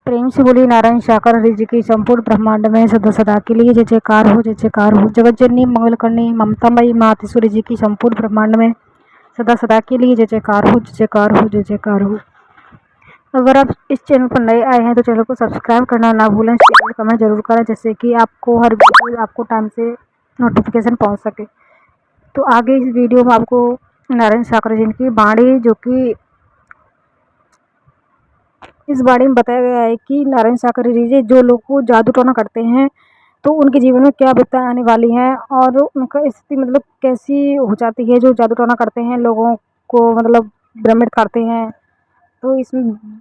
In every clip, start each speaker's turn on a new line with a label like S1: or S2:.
S1: प्रेम से बोली नारायण शाकर हरि जी की संपूर्ण ब्रह्मांड में सदा सदा के लिए जय जयकार हो, जय जयकार हो। जगत जननी मंगल करनी ममतामयी मातेश्वरी जी की संपूर्ण ब्रह्मांड में सदा सदा के लिए जय जयकार हो, जय जयकार हो, जय जयकार हो। अगर आप इस चैनल पर नए आए हैं तो चैनल को सब्सक्राइब करना ना भूलें, शेयर कमेंट जरूर करें, जैसे कि आपको हर वीडियो आपको टाइम से नोटिफिकेशन पहुंच सके। तो आगे इस वीडियो में आपको नारायण शाकर जी की वाणी, जो कि इस बारे में बताया गया है कि नारायण शाकर जी जो लोग को जादू टोना करते हैं तो उनके जीवन में क्या विपत्तियां आने वाली हैं और उनका स्थिति मतलब कैसी हो जाती है। जो जादू टोना करते हैं लोगों को मतलब भ्रमित करते हैं, तो इस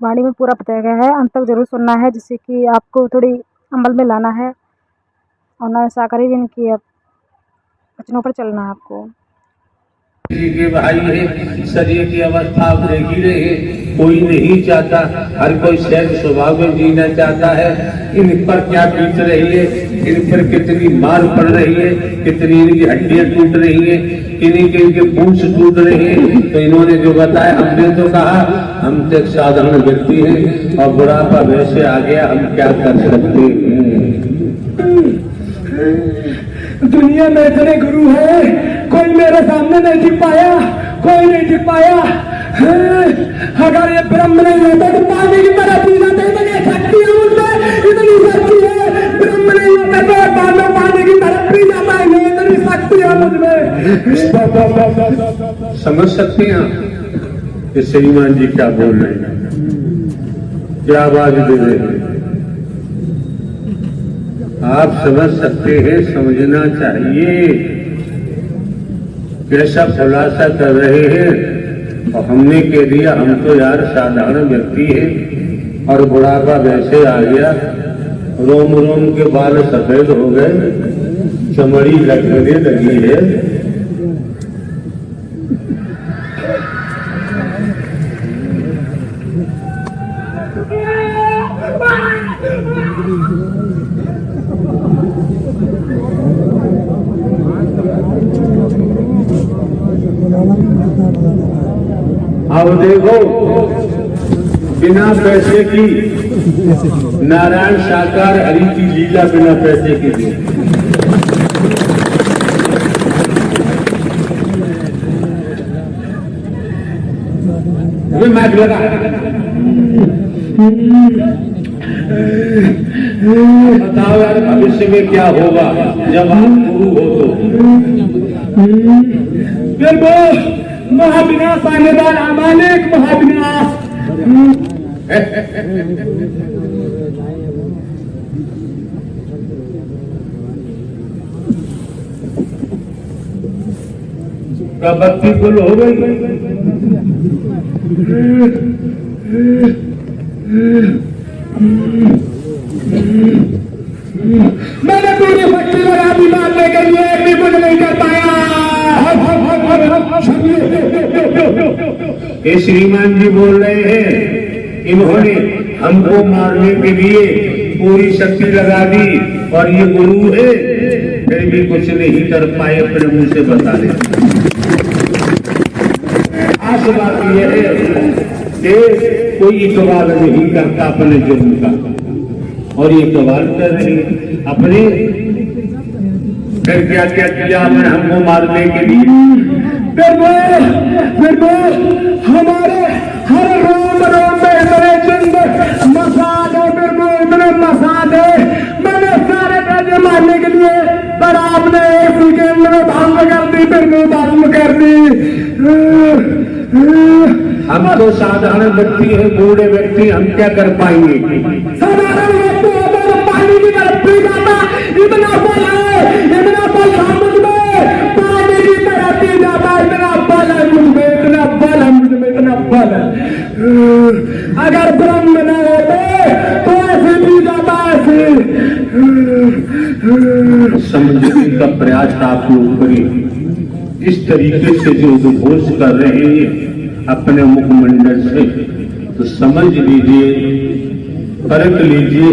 S1: वाणी में पूरा बताया गया है। अंत तक जरूर सुनना है, जिससे कि आपको थोड़ी अमल में लाना है और नारायण शाकर जी की वचनों पर चलना है आपको।
S2: जी के भाई है, शरीर की अवस्था देखी रहे, कोई नहीं चाहता, हर कोई सहज स्वभाव में जीना चाहता है। इन पर क्या बीत रही है, इन पर कितनी मार पड़ रही है, कितनी इनकी हड्डियां टूट रही है, किन्हीं के इनके पूंछ टूट रहे हैं। तो इन्होंने जो बताया, हमने तो कहा हम तो एक साधारण व्यक्ति हैं और बुढ़ापा वैसे आ गया, हम क्या कर सकते हैं।
S3: दुनिया में इतने गुरु हैं, कोई मेरे सामने नहीं टिक पाया, कोई नहीं टिक पाया। अगर ये ब्रह्म नहीं होता तो पानी की तरह पी जाते, इतनी शक्ति है उनमें, इतनी शक्ति है। ब्रह्म नहीं होता तो पानी की तरह पी जाता है, इतनी शक्ति है मुझमें।
S2: समझ सकते हैं कि श्रीमान जी क्या बोल रहे हैं, क्या आवाज दे रहे हैं। आप समझ सकते हैं, समझना चाहिए। कैसा खुलासा कर रहे हैं और हमने कह दिया हम तो यार साधारण व्यक्ति हैं और बुढ़ापा वैसे आ गया, रोम रोम के बाल सफेद हो गए, चमड़ी लटकने लगी है। अब देखो, बिना पैसे की नारायण शाकर हरि की लीला बिना पैसे की थी। मैच लगा, बताओ यार भविष्य में क्या होगा जब आप गुरु हो तो।
S3: फिर वो महाविनाश आने वाला, अमानिक महाविनाश।
S2: का बत्ती गुल हो गई।
S3: मैंने पूरी शक्ति लगा दी मारने के लिए, भी कुछ नहीं कर पाया।
S2: ये श्रीमान जी बोल रहे हैं, इन्होंने हमको मारने के लिए पूरी शक्ति लगा दी और ये गुरु है, फिर भी कुछ नहीं कर पाए, अपने मुंह से बता दे। आस बात यह है कि कोई इकबाल नहीं करता अपने जुर्म का, और ये इकबाल कर रहे अपने। फिर क्या क्या किया आपने हमको मारने के लिए।
S3: फिर वो हमारे हर रोम रोम में इतने चिन्ह मसाज है, फिर वो इतने मसाज है। मैंने सारे राजे मारने के लिए, पर आपने एक सेकेंड में भंग कर दी, फिर वो भंग कर दी।
S2: हम तो साधारण व्यक्ति है, बूढ़े व्यक्ति, हम क्या कर पाएंगे।
S3: साधारण व्यक्ति है तो पानी की तरफ पी जाता, इतना बल है, इतना बल है मुझमें, पानी की तरह पी जाता, इतना बल है मुझमें, इतना बल है मुझमें, इतना बल है। अगर ब्रह्म न होते तो ऐसे पी जाता, ऐसे।
S2: समझने का प्रयास आप लोग करें। इस तरीके से जो उद्घोष कर रहे हैं अपने मुखमंडल से, तो समझ लीजिए, परख लीजिए,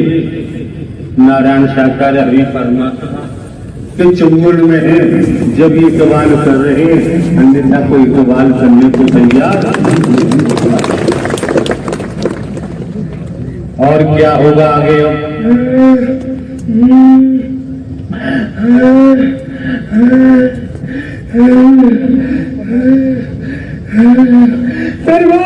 S2: नारायण शाकर हरि परमात्मा के चुंगल में है। जब ये कवाल कर रहे हैं, अन्यथा कोई कवाल करने को तैयार। और क्या होगा आगे अब?
S3: फिर वो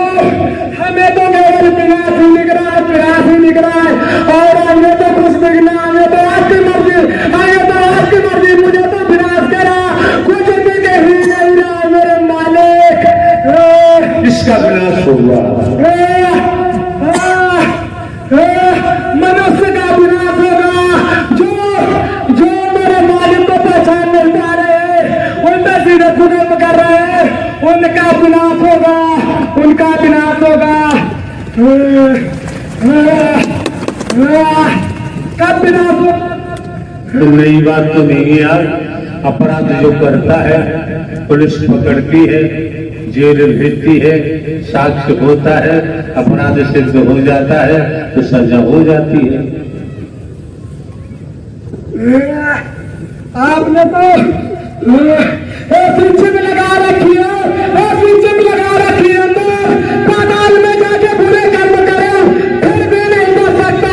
S3: हमें तो केवल विनाश ही दिख रहा है, विनाश ही दिख रहा है, और हमें तो कुछ दिखना, हमें तो आपकी मर्जी, हमें तो आपकी मर्जी, मुझे तो विनाश करा, कुछ दिख ही नहीं रहा मेरे मालिक।
S2: किसका विनाश होगा?
S3: मनुष्य का विनाश होगा, जो मेरे मालिक को पहचान नहीं पा रहे, उनका सीधे खुदम कर रहे हैं, उनका विनाश होगा, उनका विनाश होगा। कब विनाश होगा?
S2: तो नई बात तो नहीं है यार। अपराध जो करता है पुलिस पकड़ती है, जेल भेजती है, साक्ष्य होता है, अपराध सिद्ध हो जाता है तो सजा हो जाती है।
S3: आपने तो चिप लगा रखी है, चिप लगा रखी है, पाताल में जाके बुरे कर्म करे, फिर भी नहीं बच सकता,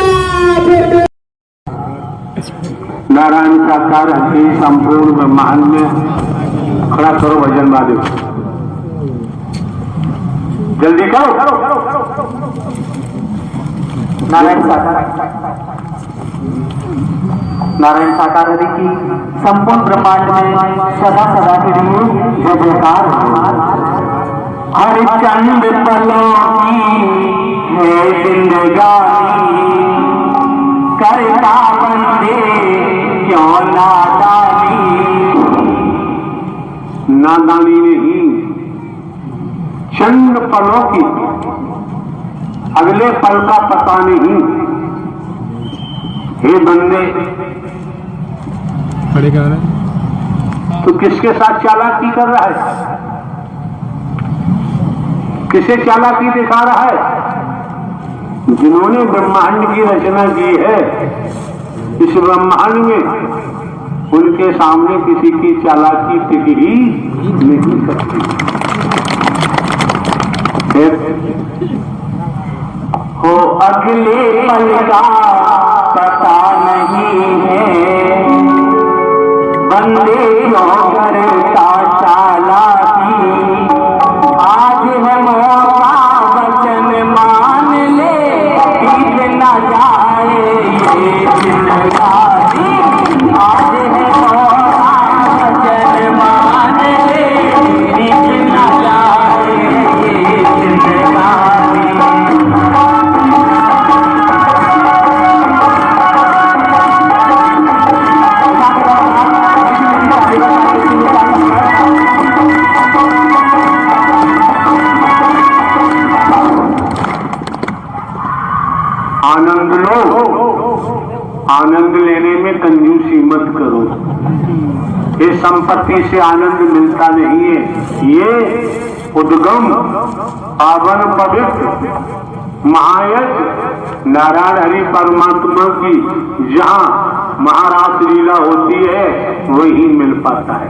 S3: फिर भी।
S2: नारायण साकार हसी संपूर्ण ब्रह्मांड में खड़ा करो वजन वाले, जल्दी करो।
S4: नारायण साकार हरि की संपूर्ण ब्रह्मांड में सदा सदा के लिए जय जयकार। हरिचंद पलों की है जिंदगानी, करता बंदे क्यों नादानी।
S2: नादानी नहीं, चंद पलों की, अगले पल का पता नहीं। हे बंदे,
S5: खड़े कर रहे
S2: तो किसके साथ चालाकी कर रहा है? किसे चालाकी दिखा रहा है? जिन्होंने ब्रह्मांड की रचना की है, इस ब्रह्मांड में उनके सामने किसी की चालाकी टिक ही नहीं सकती।
S4: हो अगले पल का पता नहीं है, बंदे क्यों करता चालाकी। आज है मौका, वचन मान ले, बीत न जाए ये जिंदगानी। आज है मौका, वचन मान ले, बीत न जाए ये जिंदगानी।
S2: आनंद लो, आनंद लेने में कंजूसी मत करो। ये संपत्ति से आनंद मिलता नहीं है। ये उद्गम पावन पवित्र महायज्ञ नारायण हरि परमात्मा की जहाँ महाराज लीला होती है वही मिल पाता है।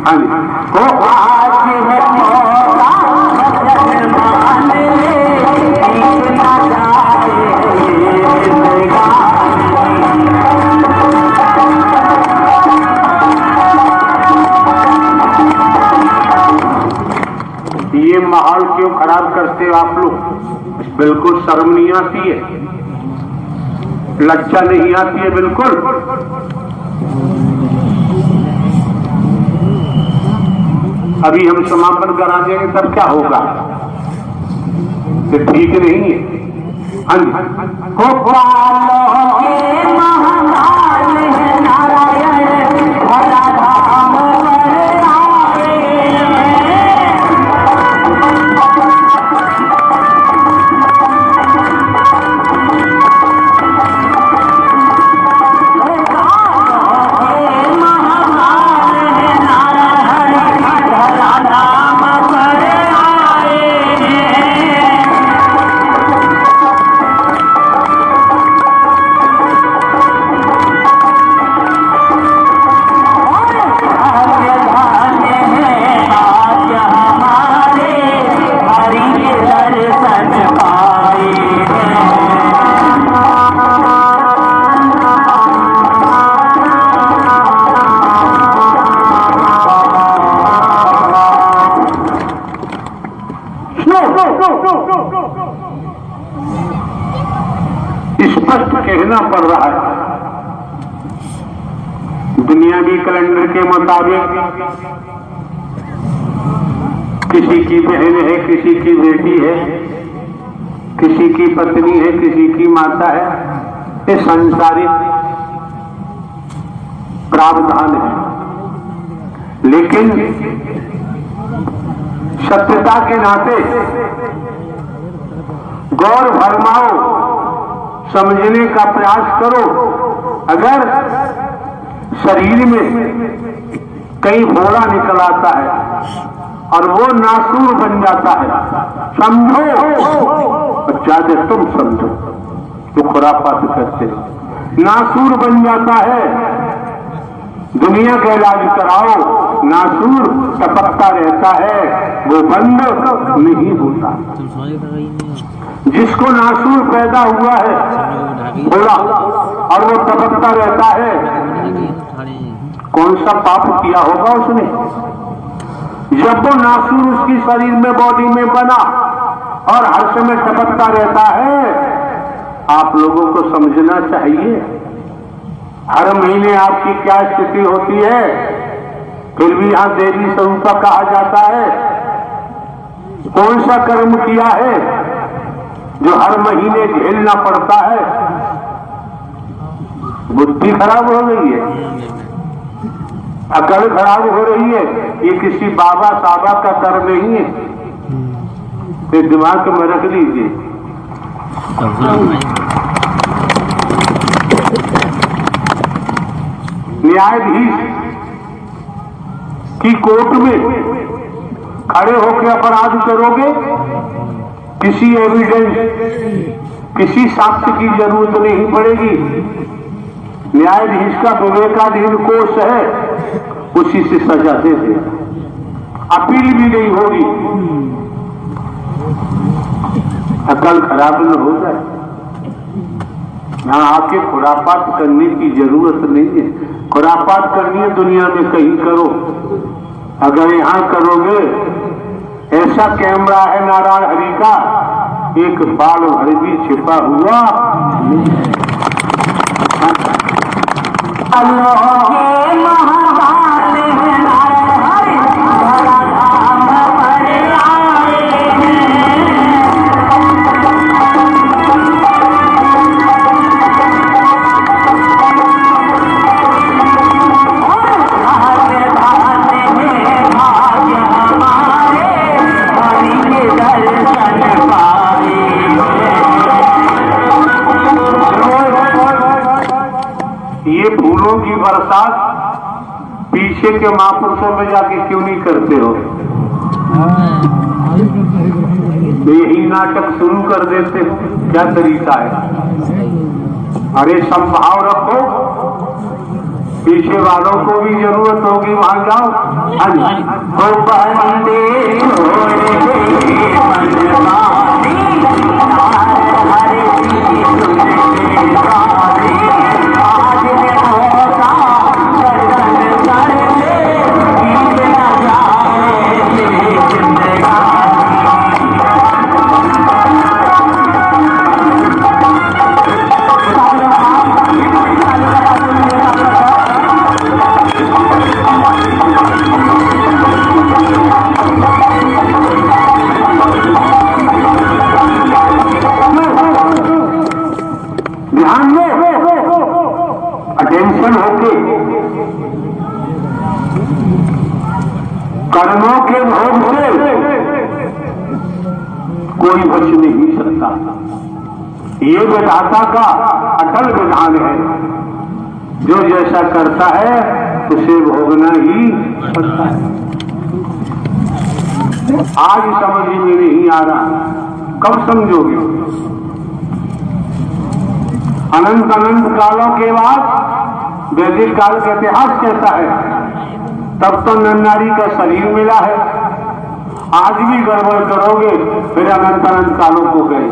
S2: हाँ जी,
S4: हो आज है मौका, वचन मान ले, बीत न जाए ये जिंदगानी।
S2: ये माहौल क्यों खराब करते हो आप लोग? बिल्कुल शर्म नहीं आती है, लज्जा नहीं आती है बिल्कुल। अभी हम समापन करा देंगे तब क्या होगा? ये ठीक नहीं है। हाँ जी,
S4: हो पालों के महाकाल है नारायण, भला धाम पर आए हैं।
S6: स्पष्ट कहना पड़ रहा है। दुनियावी कैलेंडर के मुताबिक किसी की बहन है, किसी की बेटी है, किसी की पत्नी है, किसी की माता है, ये सांसारिक प्रावधान है। लेकिन सत्यता के नाते गौर भरमाओ, समझने का प्रयास करो। अगर शरीर में कई फोड़ा निकल आता है और वो नासूर बन जाता है, समझो, ज्यादा तुम समझो जो खुरापात करते हो, नासूर बन जाता है। दुनिया का इलाज कराओ, नासूर टपकता रहता है, वो बंद नहीं होता। जिसको नासूर पैदा हुआ है बोला और वो टपकता रहता है, कौन सा पाप किया होगा उसने? जब वो नासूर उसकी शरीर में, बॉडी में बना और हर समय टपकता रहता है, आप लोगों को समझना चाहिए हर महीने आपकी क्या स्थिति होती है। फिर भी यहां देवी स्वरूपा कहा जाता है। कौन सा कर्म किया है जो हर महीने झेलना पड़ता है? बुद्धि खराब हो गई है, अकल खराब हो रही है, ये किसी बाबा साहबा का कर्म नहीं है। तो दिमाग में रख लीजिए। न्यायाधीश की कोर्ट में खड़े होकर अपराध करोगे, किसी एविडेंस, किसी साक्ष्य की जरूरत नहीं पड़ेगी। न्यायाधीश का विवेकाधीन कोष है, उसी से सजा दे देगा, अपील भी नहीं होगी। अकल खराब न हो जाए। यहाँ आके खुरापात करने की जरूरत नहीं है। खुरापात करनी है दुनिया में कहीं करो, अगर यहाँ करोगे, ऐसा कैमरा है नारायण हरि का, एक बाल भर भी छिपा हुआ की बरसात पीछे के महापुरुषों में जाके क्यों नहीं करते हो? यही नाटक शुरू कर देते हो, क्या तरीका है? अरे संभाव रखो, पीछे वालों को भी जरूरत होगी, वहां जाओ। अटेंशन होके कर्मों के भोग से कोई बच नहीं सकता। ये विधाता का अटल विधान है, जो जैसा करता है उसे भोगना ही पड़ता है। आज समझ में नहीं आ रहा, कब समझोगे? अनंत अनंत कालों के बाद वैदिक काल का इतिहास कहता है, तब तो नर नारी का शरीर मिला है। आज भी गड़बड़ करोगे फिर अनंत अनंत कालों को गए,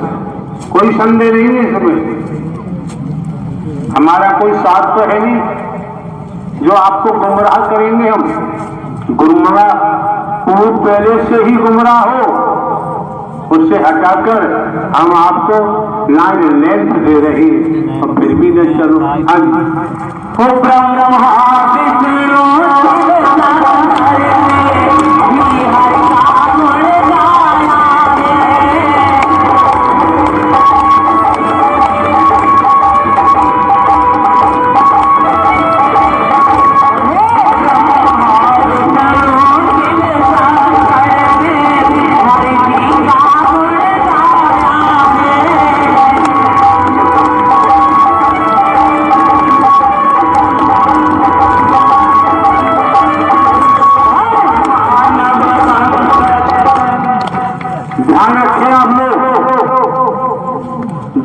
S6: कोई संदेह नहीं है इसमें। हमारा कोई साथ तो है नहीं जो आपको गुमराह करेंगे। हम गुमराह वो पहले से ही गुमराह हो, उससे हटाकर हम आपको लाइन लेंथ दे रही है और फिर भी न चलो। हाँ ध्यान रखें आप लोग,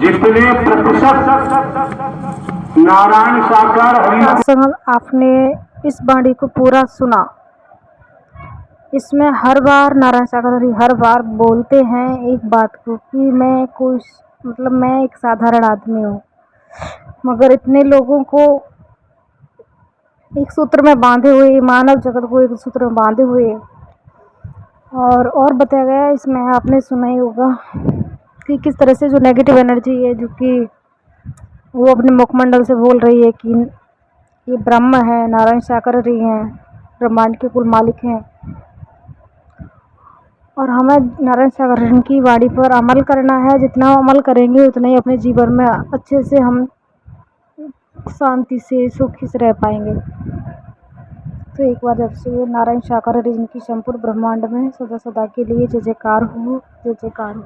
S6: जितने प्रतिशत नारायण साकार हरि
S1: संगत आपने इस वाणी को पूरा सुना। इसमें हर बार नारायण सागर हरि हर बार बोलते हैं एक बात को कि मैं कोई मतलब मैं एक साधारण आदमी हूँ, मगर इतने लोगों को एक सूत्र में बांधे हुए, मानव जगत को एक सूत्र में बांधे हुए। और बताया गया इसमें आपने सुना ही होगा कि किस तरह से जो नेगेटिव एनर्जी है जो कि वो अपने मुखमंडल से बोल रही है कि ये ब्रह्म है, नारायण साकार हरि हैं, ब्रह्मांड के कुल मालिक हैं। और हमें नारायण सागर हरि की वाणी पर अमल करना है। जितना अमल करेंगे उतना ही अपने जीवन में अच्छे से हम शांति से सुखी से रह पाएंगे। तो एक बार जब से नारायण साकार हरि जिनकी संपूर्ण ब्रह्मांड में सदा सदा के लिए जय जयकार हो, जय जयकार हो।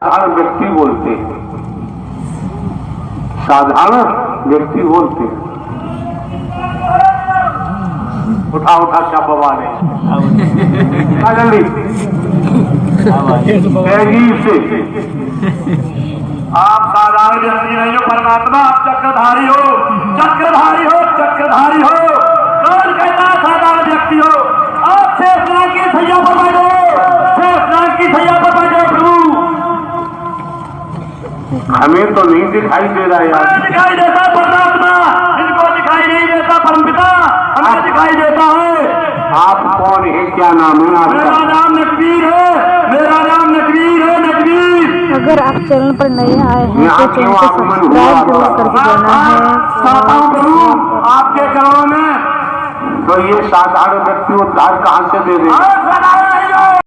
S6: साधारण व्यक्ति बोलते हैं, साधारण व्यक्ति बोलते हैं। उठा उठा शापवा ने जल्दी तेजी से। आप साधारण व्यक्ति नहीं हो परमात्मा, आप चक्रधारी हो, चक्रधारी हो, चक्रधारी हो। कौन कहता साधारण व्यक्ति हो? आप शेषनाग की सैया पर बैठो, शेषनाग की सैया पर बैठो प्रभु। हमें तो नहीं दिखाई दे रहा यार, दिखाई देता परमात्मा, इनको दिखाई नहीं देता परमपिता, हमें दिखाई देता है। आप कौन है, क्या नाम है आपका? मेरा नाम नकवीर है, मेरा नाम नकवीर है, नकवीर।
S1: अगर आप चैनल पर नए आए हैं तो चैनल को सब्सक्राइब जरूर करके देना है।
S6: आपके चरणों में तो ये साधारण व्यक्ति उद्धार कहाँ से दे देगा?